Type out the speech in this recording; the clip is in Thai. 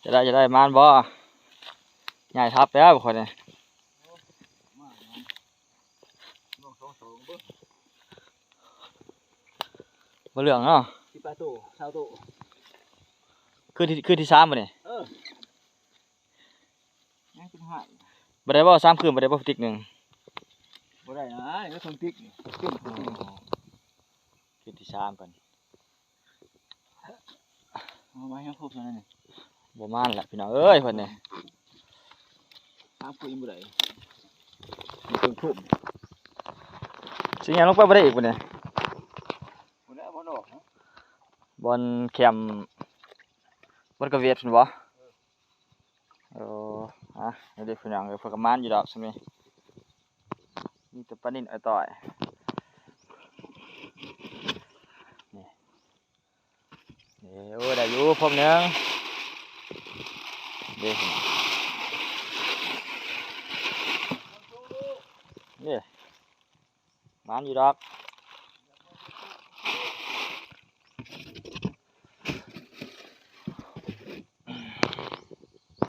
จะได้มานบ่ใหญ่ทับแล้วคนนี้บ่เหลืองเนาะที่ปลาตู้ชาวตู้คือที่สามบ่นี่ยังเป็นหาย บ่ได้บ่สามคืนบ่ได้บ่ติ๊กหนึ่ง บ่ได้นะก็ทำติ๊กนี่ติ๊ก คือที่สามก่อน เอาไว้ให้ครบเท่านั้นนี่ บ่มานแหละพี่น้องเอ้ยคนนี้ ตามคุยบ่ได้ มีคนทุ่มสิยังลงไปบ่ได้อีกบ่นี่ บ่ได้บ่ดอกนะ บนแคมป์บนกระเวียดพุ่นบ่เดี๋ยวพี่น้องเพิ่นก็มานอยู่ดอกซั่นนี่มีแต่ปลานิ่นอ้อยต่อยนี่โอ้ได้อยู่พร้อมนึงเด้พี่น้องนี่มานอยู่ดอก